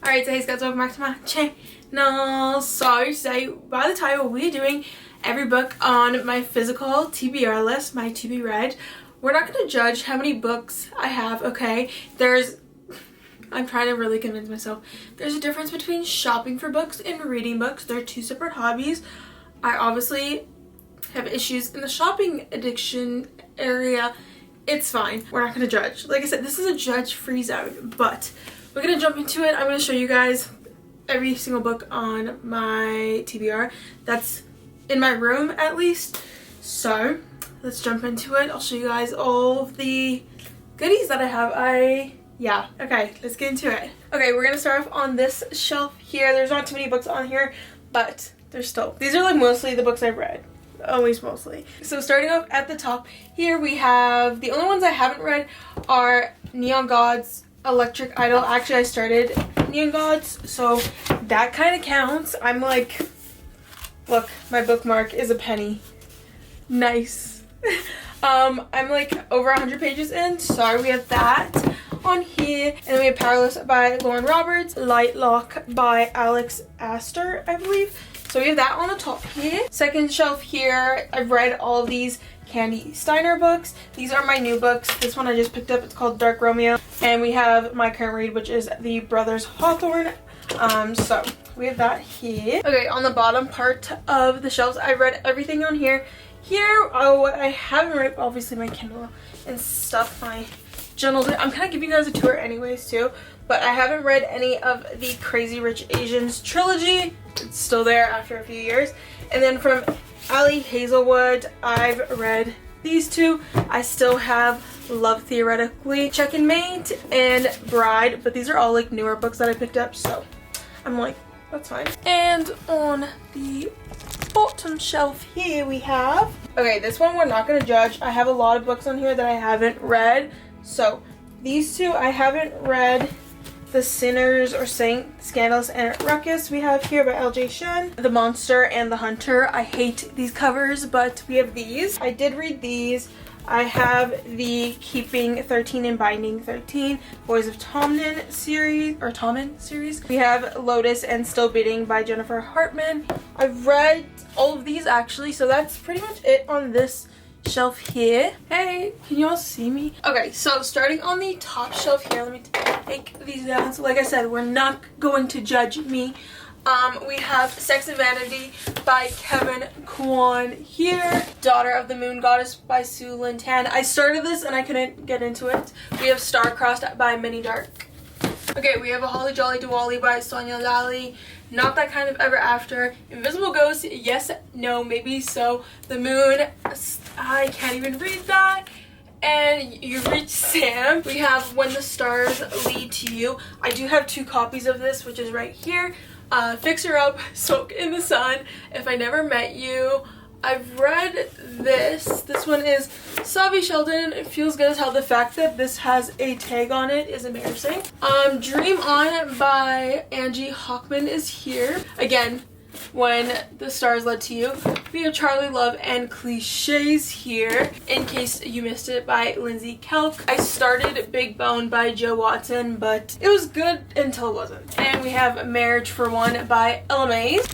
Alright, so hey guys, welcome back to my channel. So today, by the title, we're doing every book on my physical TBR list, my to be read. We're not going to judge how many books I have, okay? I'm trying to really convince myself. There's a difference between shopping for books and reading books. They're two separate hobbies. I obviously have issues in the shopping addiction area. It's fine. We're not going to judge. Like I said, this is a judge-free zone, but we're going to jump into it. I'm going to show you guys every single book on my TBR that's in my room at least. So let's jump into it. I'll show you guys all of the goodies that I have. Okay, let's get into it. Okay, we're going to start off on this shelf here. There's not too many books on here, but these are like mostly the books I've read. Always mostly. So starting off at the top here, we have the only ones I haven't read are Neon Gods, Electric Idol. Actually, I started Neon Gods, so that kind of counts. I'm like, look, my bookmark is a penny. Nice. I'm like over 100 pages in. Sorry, we have that on here. And then we have Powerless by Lauren Roberts, Lightlock by Alex Astor, I believe. So we have that on the top here. Second shelf here, I've read all of these Candy Steiner books. These are my new books. This one I just picked up. It's called Dark Romeo. And we have my current read, which is The Brothers Hawthorne. So we have that here. Okay, on the bottom part of the shelves, I read everything on here. What I haven't read, obviously my Kindle and stuff, my journals. I'm kind of giving you guys a tour anyways too. But I haven't read any of the Crazy Rich Asians trilogy. It's still there after a few years. And then from Ali Hazelwood, I've read these two. I still have Love Theoretically, Check and Mate, and Bride. But these are all like newer books that I picked up. So I'm like, that's fine. And on the bottom shelf here we have... Okay, this one we're not going to judge. I have a lot of books on here that I haven't read. So these two I haven't read. The Sinners or Saint, Scandalous and Ruckus we have here by LJ Shen. The Monster and the Hunter. I hate these covers, but we have these. I did read these. I have the Keeping 13 and Binding 13 Boys of Tommen series. We have Lotus and Still Beating by Jennifer Hartman. I've read all of these actually, so that's pretty much it on this shelf here. Hey, can y'all see me? Okay, so starting on the top shelf here, let me take these down. So like I said, we're not going to judge me. We have Sex and Vanity by Kevin Kwan here. Daughter of the Moon Goddess by Sue Lynn Tan. I started this and I couldn't get into it. We have Star-Crossed by Minnie Dark. Okay, we have A Holly Jolly Diwali by Sonia Lally. Not That Kind of Ever After. Invisible Ghost, yes, no, maybe so. The Moon, I can't even read that. And You Reach Sam. We have When the Stars Lead to You. I do have two copies of this, which is right here. Fix Her Up, Soak in the Sun, If I Never Met You. I've read this. This one is Savi Sheldon. It feels good as hell. The fact that this has a tag on it is embarrassing. Dream On by Angie Hockman is here. Again, When the Stars Led to You. We have Charlie Love and Cliches here. In Case You Missed It by Lindsay Kelk. I started Big Bone by Joe Watson, but it was good until it wasn't. And we have Marriage for One by Ella Mays.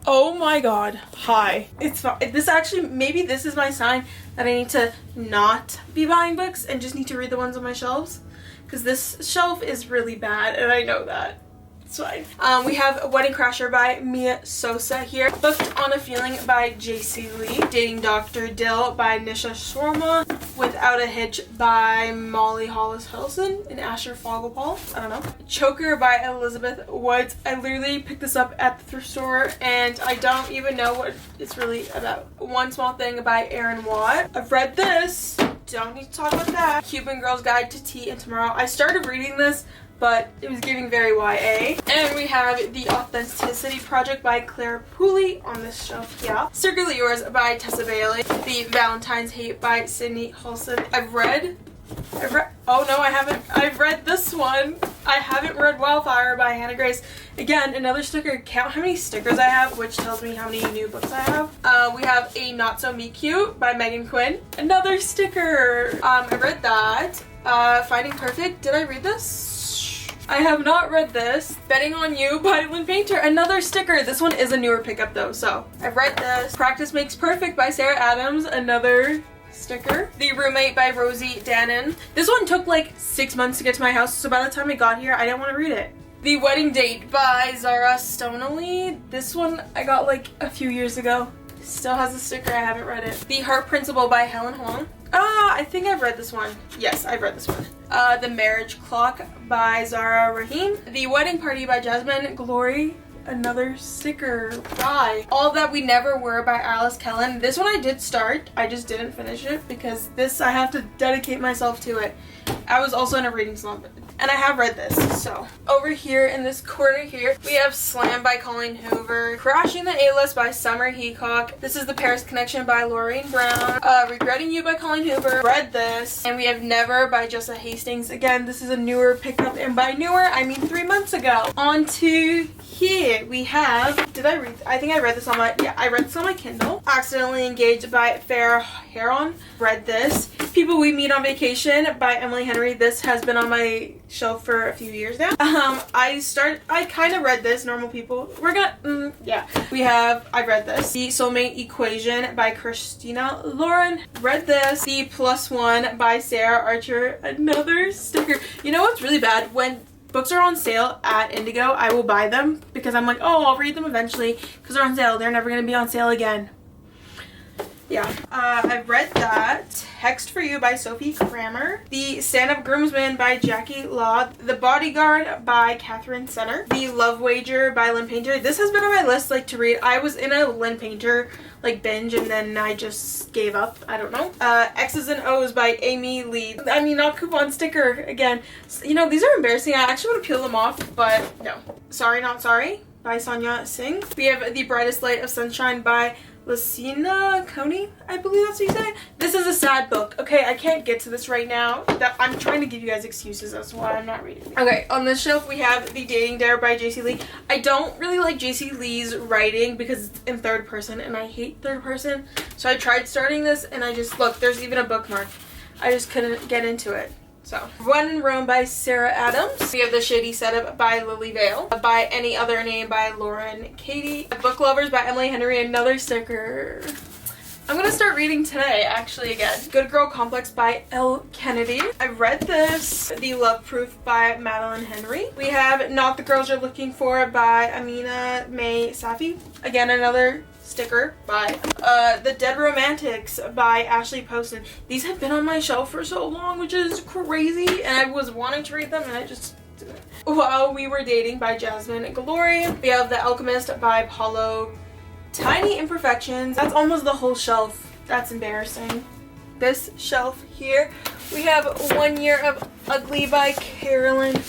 Oh my god, hi. It's fine. This actually, maybe this is my sign that I need to not be buying books and just need to read the ones on my shelves. Because this shelf is really bad and I know that. It's fine. We have Wedding Crasher by Mia Sosa here. Booked on a Feeling by J.C. Lee. Dating Dr. Dill by Nisha Sharma. Without a Hitch by Molly Hollis Hilson and Asher Fogelpaul. I don't know. Choker by Elizabeth Woods. I literally picked this up at the thrift store and I don't even know what it's really about. One Small Thing by Erin Watt. I've read this. Don't need to talk about that. Cuban Girl's Guide to Tea and Tomorrow. I started reading this, but it was giving very YA. And we have The Authenticity Project by Claire Pooley on this shelf here. Circularly Yours by Tessa Bailey. The Valentine's Hate by Sydney Halson. I've read, oh no, I haven't. I've read this one. I haven't read Wildfire by Hannah Grace. Again, another sticker. Count how many stickers I have, which tells me how many new books I have. We have A Not So Meet Cute by Megan Quinn. Another sticker. I read that. Finding Perfect. Did I read this? I have not read this. Betting on You by Lynn Painter. Another sticker. This one is a newer pickup though, so I've read this. Practice Makes Perfect by Sarah Adams. Another sticker. The Roommate by Rosie Dannon. This one took like 6 months to get to my house, so by the time I got here, I didn't want to read it. The Wedding Date by Zara Stoneley. This one I got like a few years ago. Still has a sticker. I haven't read it. The Heart Principle by Helen Huang. I think I've read this one. Yes, I've read this one. The Marriage Clock by Zara Rahim. The Wedding Party by Jasmine Glory. Another sticker by All That We Never Were by Alice Kellen. This one I did start. I just didn't finish it because this I have to dedicate myself to it. I was also in a reading slump and I have read this. So over here in this corner here we have Slam by Colleen Hoover, Crashing the A-List by Summer Heacock. This is The Paris Connection by Lorraine Brown, Regretting You by Colleen Hoover. Read this. And we have Never by Jessa Hastings. Again, this is a newer pickup, and by newer I mean 3 months ago. On to here we have, I think I read this on my, I read this on my Kindle. Accidentally Engaged by Farrah Heron. Read this. People We Meet on Vacation by Emily Henry. This has been on my shelf for a few years now. I kind of read this, Normal People. I've read this. The Soulmate Equation by Christina Lauren. Read this. The Plus One by Sarah Archer. Another sticker. You know what's really bad? When books are on sale at Indigo, I will buy them because I'm like, oh, I'll read them eventually because they're on sale. They're never going to be on sale again. Yeah, I've read that. Text for You by Sophie Kramer. The Stand-Up Groomsman by Jackie Law. The Bodyguard by Catherine Center. The Love Wager by Lynn Painter. This has been on my list to read. I was in a Lynn Painter binge and then I just gave up. I don't know. X's and O's by Amy Lee. I mean, not coupon sticker again. You know, these are embarrassing. I actually want to peel them off, but no. Sorry Not Sorry by Sonia Singh. We have The Brightest Light of Sunshine by Lucina Coney, I believe that's what you say. This is a sad book. Okay, I can't get to this right now. I'm trying to give you guys excuses as to why I'm not reading. Okay, on this shelf we have The Dating Dare by JC Lee. I don't really like JC Lee's writing because it's in third person and I hate third person. So I tried starting this and I just, look, there's even a bookmark. I just couldn't get into it. So, One in Rome by Sarah Adams. We have The Shady Setup by Lily Vale. By Any Other Name by Lauren Katie. Book Lovers by Emily Henry. Another sticker. I'm gonna start reading today, actually, again. Good Girl Complex by Elle Kennedy. I've read this. The Love Proof by Madeline Henry. We have Not the Girls You're Looking For by Amina May Safi. Again, another sticker by The Dead Romantics by Ashley Poston. These have been on my shelf for so long, which is crazy, and I was wanting to read them and I just didn't. While We Were Dating by Jasmine Glory. We have The Alchemist by Paulo. Tiny Imperfections. That's almost the whole shelf. That's embarrassing. This shelf here, we have 1 Year of Ugly by Carolyn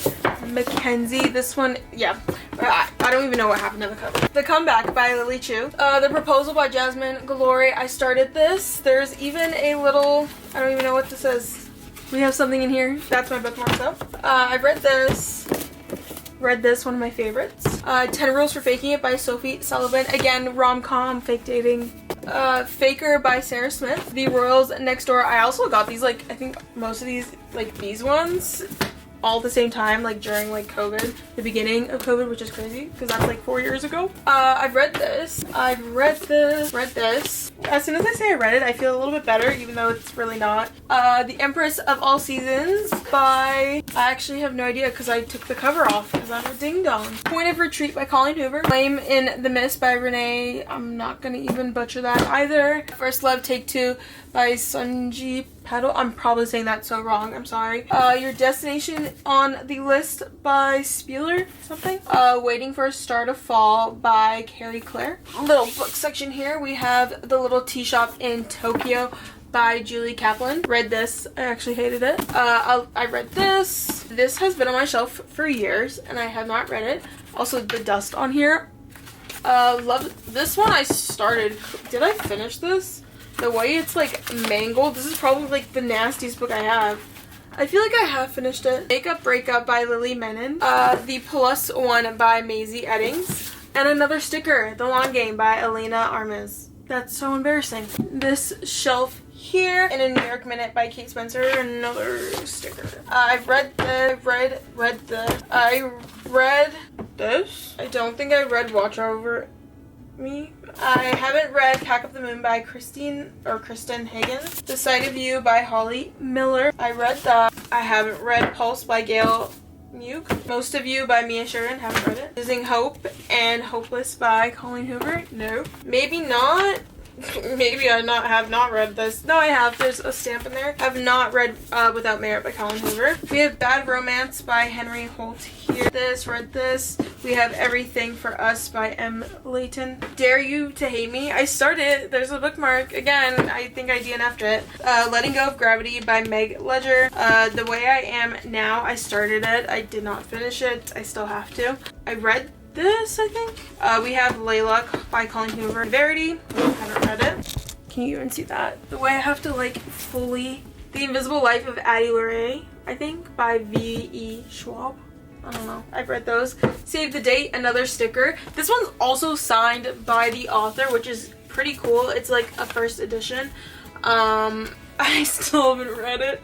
Mackenzie. This one, yeah, I don't even know what happened to the cover. The Comeback by Lily Chu. The Proposal by Jasmine Glory. I started this. There's even a little, I don't even know what this is. We have something in here. That's my bookmark though. I've read this. Read this, one of my favorites. 10 Rules for Faking It by Sophie Sullivan. Again, rom-com, fake dating. Faker by Sarah Smith. The Royals Next Door. I also got these, I think most of these, these ones all at the same time, during COVID, the beginning of COVID, which is crazy because that's 4 years ago. I've read this. Read this. As soon as I say I read it, I feel a little bit better, even though it's really not. The Empress of All Seasons by, I actually have no idea because I took the cover off because I'm a ding dong. Point of Retreat by Colleen Hoover. Flame in the Mist by Renee. I'm not gonna even butcher that either. First Love Take Two by Sunji Paddle. I'm probably saying that so wrong. I'm sorry. Your Destination on the List by Spieler something. Waiting for a Star to Fall by Carrie Clare. Little book section here. We have The Little Tea Shop in Tokyo by Julie Kaplan. Read this. I actually hated it. I read this. This has been on my shelf for years and I have not read it. Also, the dust on here. Love this one. I started. Did I finish this? The way it's mangled. This is probably the nastiest book I have. I feel like I have finished it. Makeup Breakup by Lily Menon. The Plus One by Maisie Eddings. And another sticker. The Long Game by Elena Armas. That's so embarrassing. This shelf here. In a New York Minute by Kate Spencer, another sticker. I read this. I don't think I read Watch Over Me. I haven't read Pack Up the Moon by Kristen Higgins. The Sight of You by Holly Miller. I read that. I haven't read Pulse by Gail Muke. Most of You by Mia Sharon. Haven't read it. Losing Hope and Hopeless by Colleen Hoover. No. Maybe not. Maybe I have not read this. No, I have. There's a stamp in there. I have not read Without Merit by Colleen Hoover. We have Bad Romance by Henry Holt here. Read this. We have Everything for Us by M. Layton. Dare You to Hate Me. I started. There's a bookmark. Again, I think I DNF'd it. Letting Go of Gravity by Meg Ledger. The Way I Am Now. I started it. I did not finish it. I still have to. I read this, I think. We have Layla by Colleen Hoover. Verity. I haven't read it. Can you even see that? The way I have to like fully. The Invisible Life of Addie LaRue, I think, by V.E. Schwab. I don't know. I've read those. Save the Date, another sticker. This one's also signed by the author, which is pretty cool. It's like a first edition. I still haven't read it,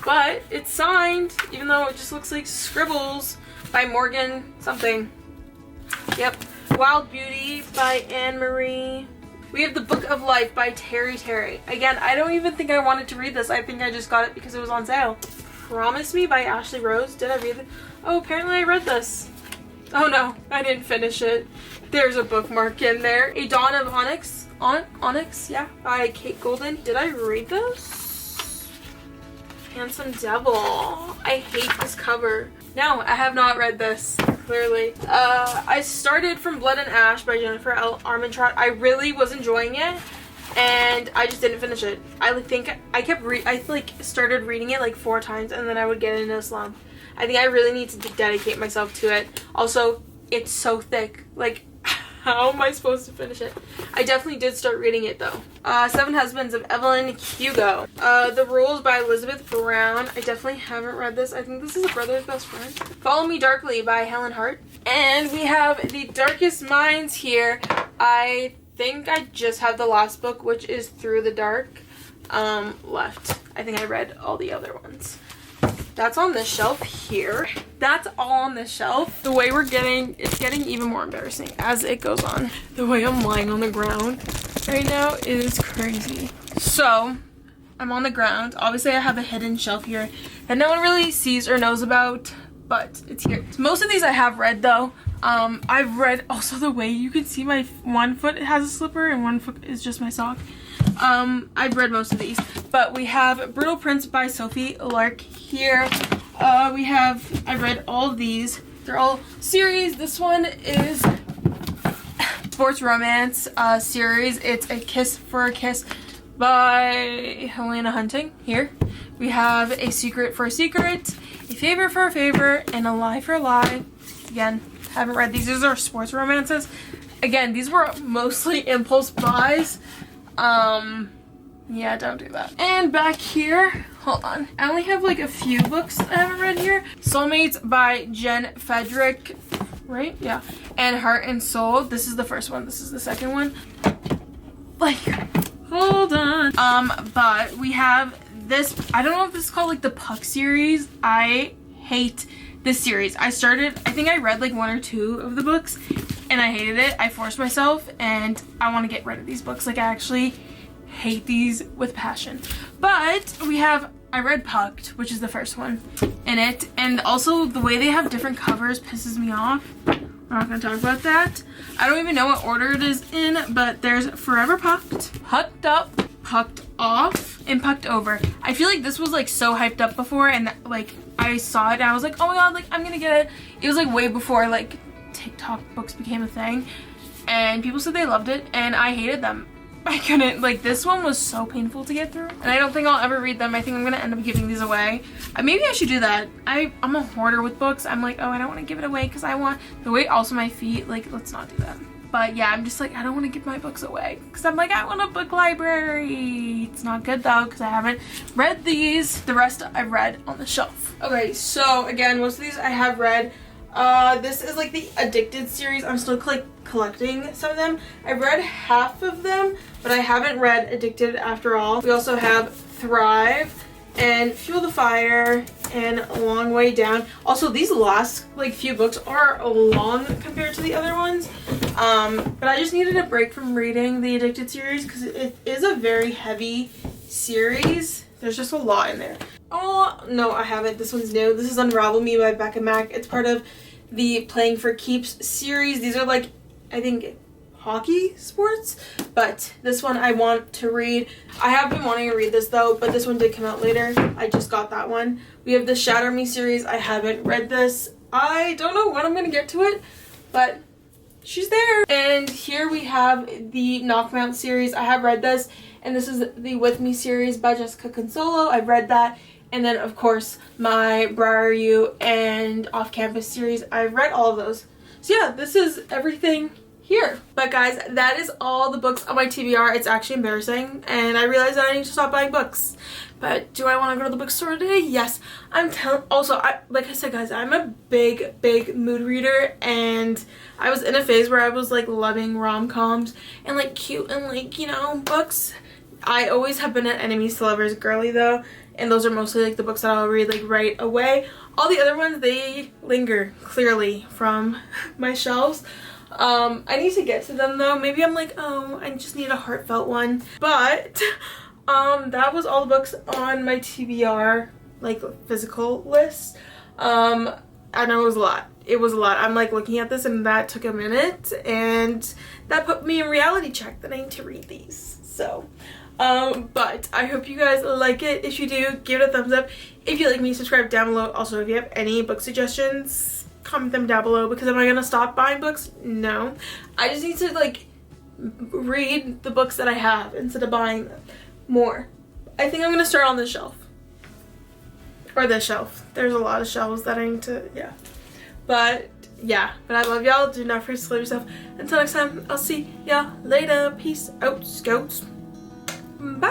but it's signed, even though it just looks like scribbles by Morgan something. Yep. Wild Beauty by Anne Marie. We have The Book of Life by Terry Terry. Again, I don't even think I wanted to read this. I think I just got it because it was on sale. Promise Me by Ashley Rose. Did I read it? Oh, apparently I read this. Oh no, I didn't finish it. There's a bookmark in there. A Dawn of Onyx. Onyx, yeah, by Kate Golden. Did I read this? Handsome Devil. I hate this cover. No, I have not read this. Clearly. I started From Blood and Ash by Jennifer L. Armentrout. I really was enjoying it, and I just didn't finish it. I started reading it like 4 times, and then I would get into a slump. I think I really need to dedicate myself to it. Also, it's so thick. Like, how am I supposed to finish it? I definitely did start reading it though. Seven Husbands of Evelyn Hugo. The Rules by Elizabeth Brown. I definitely haven't read this. I think this is a brother's best friend. Follow Me Darkly by Helen Hart. And we have The Darkest Minds here. I think I just have the last book, which is Through the Dark, left. I think I read all the other ones. That's on this shelf here. That's all on this shelf. The way it's getting even more embarrassing as it goes on. The way I'm lying on the ground right now is crazy. So, I'm on the ground. Obviously, I have a hidden shelf here that no one really sees or knows about, but it's here. Most of these I have read though. I've read also the way you can see my one foot has a slipper and one foot is just my sock. I've read most of these, but we have Brutal Prince by Sophie Lark here. I've read all of these. They're all series. This one is sports romance series. It's A Kiss for a Kiss by Helena Hunting here. We have A Secret for a Secret, A Favor for a Favor, and A Lie for a Lie. Again, haven't read these. These are sports romances. Again, these were mostly impulse buys. Yeah, don't do that. And back here, hold on. I only have like a few books I haven't read here. Soulmates by Jen Frederick, right? Yeah. And Heart and Soul. This is the first one. This is the second one. Like, hold on. But we have this, I don't know if this is called like the Puck series. I hate this series. I think I read like 1 or 2 of the books and I hated it. I forced myself and I want to get rid of these books. Like, I actually hate these with passion. But I read Pucked, which is the first one in it, and also the way they have different covers pisses me off. We're not going to talk about that. I don't even know what order it is in, but there's Forever Pucked, Pucked Up, Pucked Off, and Pucked Over. I feel like this was like so hyped up before, and like I saw it and I was like, oh my god, like I'm gonna get it. It was like way before like TikTok books became a thing, and people said they loved it and I hated them. I couldn't, like, this one was so painful to get through, and I don't think I'll ever read them. I think I'm gonna end up giving these away. Maybe I should do that. I'm a hoarder with books. I'm like, oh, I don't want to give it away because I want the weight, also my feet. Like, let's not do that. But yeah, I'm just like, I don't want to give my books away because I'm like, I want a book library. It's not good though because I haven't read these. The rest I've read on the shelf. Okay, so again, most of these I have read. This is like the Addicted series. I'm still like collecting some of them. I've read half of them, but I haven't read Addicted After All. We also have Thrive and Fuel the Fire and A Long Way Down. Also, these last like few books are long compared to the other ones. But I just needed a break from reading the Addicted series because it is a very heavy series. There's just a lot in there. Oh, no, I haven't. This one's new. This is Unravel Me by Becca Mack. It's part of the Playing for Keeps series. These are like, I think, hockey sports, but this one I want to read. I have been wanting to read this though, but this one did come out later. I just got that one. We have the Shatter Me series. I haven't read this. I don't know when I'm gonna get to it, but she's there. And here we have the Knock 'Em Out series. I have read this, and this is the With Me series by Jessica Consolo. I've read that. And then of course my Briar U and Off Campus series. I've read all of those. So yeah, this is everything here. But guys, that is all the books on my TBR. It's actually embarrassing, and I realized that I need to stop buying books. But do I want to go to the bookstore today? Yes. Also, like I said, guys, I'm a big mood reader, and I was in a phase where I was like loving rom-coms and like cute and like, you know, books. I always have been an enemies to lovers girly though, and those are mostly like the books that I'll read like right away. All the other ones, they linger clearly from my shelves. I need to get to them though. Maybe I'm like, oh, I just need a heartfelt one. But that was all the books on my TBR like physical list. I know it was a lot. It was a lot. I'm like looking at this, and that took a minute, and that put me in reality check that I need to read these. So but I hope you guys like it. If you do, give it a thumbs up. If you like me, subscribe down below. Also, if you have any book suggestions, comment them down below. Because am I gonna stop buying books? No. I just need to like read the books that I have instead of buying more. I think I'm gonna start on this shelf. Or this shelf. There's a lot of shelves that I need to, yeah. But yeah, but I love y'all. Do not forget to love yourself. Until next time, I'll see y'all later. Peace out, scouts. Bye.